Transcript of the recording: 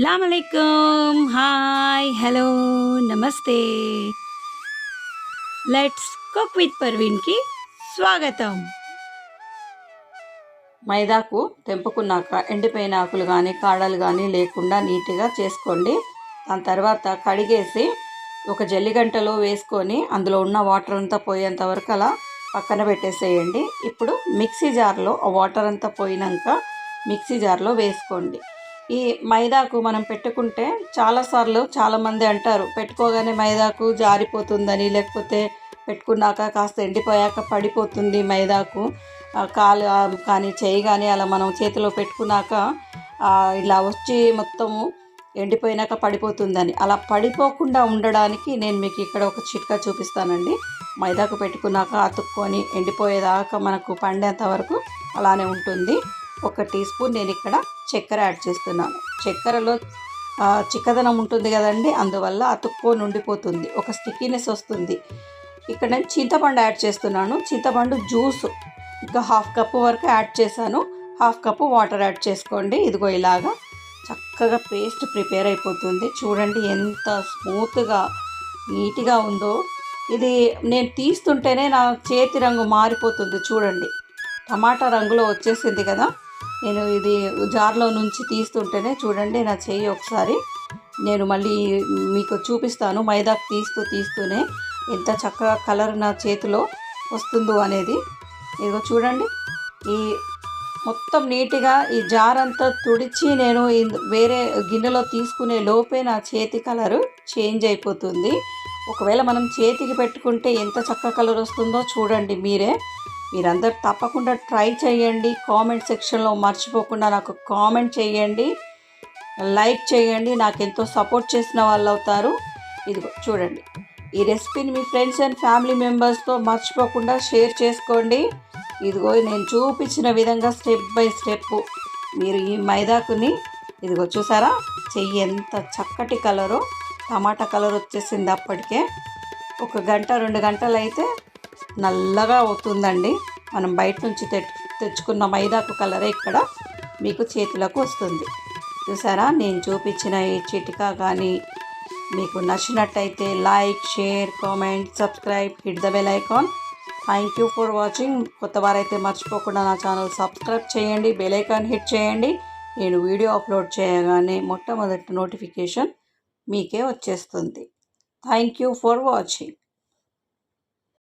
अस्सलामुअलैकुम, हाय, हेलो, నమస్తే. Let's cook with పర్వీన్కి స్వాగతం. మైదాకు తెంపుకున్నాక ఎండిపోయిన ఆకులు కానీ కాడలు కానీ లేకుండా నీట్గా చేసుకోండి. దాని తర్వాత కడిగేసి ఒక జల్లిగంటలో వేసుకొని అందులో ఉన్న వాటర్ అంతా పోయేంత వరకు అలా పక్కన పెట్టేసేయండి. ఇప్పుడు మిక్సీ జార్లో ఆ వాటర్ అంతా పోయినాక మిక్సీ జార్లో వేసుకోండి. ఈ మైదాకు మనం పెట్టుకుంటే చాలామంది అంటారు పెట్టుకోగానే మైదాకు జారిపోతుందని, లేకపోతే పెట్టుకున్నాక కాస్త ఎండిపోయాక పడిపోతుంది మైదాకు, కాలు కానీ చేయి కానీ అలా మనం చేతిలో పెట్టుకున్నాక ఇలా వచ్చి మొత్తము ఎండిపోయినాక పడిపోతుందని. అలా పడిపోకుండా ఉండడానికి నేను మీకు ఇక్కడ ఒక చిట్కా చూపిస్తానండి. మైదాకు పెట్టుకున్నాక అతుక్కొని ఎండిపోయేదాకా మనకు పండేంత వరకు అలానే ఉంటుంది. 1 టీ స్పూన్ నేను ఇక్కడ చక్కెర యాడ్ చేస్తున్నాను. చక్కెరలో చిక్కదనం ఉంటుంది కదండి, అందువల్ల అతుక్కొని ఉండిపోతుంది, ఒక స్టిక్కీనెస్ వస్తుంది. ఇక్కడ నేను చింతపండు యాడ్ చేస్తున్నాను. చింతపండు జ్యూస్ ఇంకా 1/2 కప్పు వరకు యాడ్ చేశాను. 1/2 కప్పు వాటర్ యాడ్ చేసుకోండి. ఇదిగో ఇలాగా చక్కగా పేస్ట్ ప్రిపేర్ అయిపోతుంది. చూడండి ఎంత స్మూత్గా నీట్గా ఉందో. ఇది నేను తీస్తుంటేనే నా చేతి రంగు మారిపోతుంది. చూడండి టమాటా రంగులో వచ్చేసింది కదా. నేను ఇది జార్లో నుంచి తీస్తుంటేనే చూడండి నా చెయ్యి ఒకసారి నేను మళ్ళీ మీకు చూపిస్తాను. మైదాకు తీస్తూనే ఎంత చక్కగా కలర్ నా చేతిలో వస్తుందో అనేది. ఇదిగో చూడండి, ఈ మొత్తం నీట్గా ఈ జార్ అంతా తుడిచి నేను వేరే గిన్నెలో తీసుకునే లోపే నా చేతి కలరు చేంజ్ అయిపోతుంది. ఒకవేళ మనం చేతికి పెట్టుకుంటే ఎంత చక్కగా కలర్ వస్తుందో చూడండి మీరందరూ తప్పకుండా ట్రై చేయండి. కామెంట్ సెక్షన్లో మర్చిపోకుండా నాకు కామెంట్ చేయండి, లైక్ చేయండి, నాకు ఎంతో సపోర్ట్ చేసిన వాళ్ళు అవుతారు. ఇదిగో చూడండి, ఈ రెసిపీని మీ ఫ్రెండ్స్ అండ్ ఫ్యామిలీ మెంబర్స్తో మర్చిపోకుండా షేర్ చేసుకోండి. ఇదిగో నేను చూపించిన విధంగా స్టెప్ బై స్టెప్ మీరు ఈ మైదాకుని ఇదిగో చూసారా, చెయ్యి ఎంత చక్కటి కలరు, టమాటా కలర్ వచ్చేసింది. అప్పటికే 1 గంట 2 గంటలు అయితే నల్లగా అవుతుందండి. మనం బయట నుంచి తెచ్చుకున్న మైదాకు కలరే ఇక్కడ మీకు చేతులకు వస్తుంది. చూసారా, నేను చూపించిన ఈ చిట్కా కానీ మీకు నచ్చినట్టయితే like, share, comment, subscribe, hit the bell icon. Thank you for watching. కొత్త వారైతే మర్చిపోకుండా నా ఛానల్ సబ్స్క్రైబ్ చేయండి, బెల్ ఐకాన్ హిట్ చేయండి. నేను వీడియో అప్లోడ్ చేయగానే మొట్టమొదటి నోటిఫికేషన్ మీకే వచ్చేస్తుంది. Thank you for watching.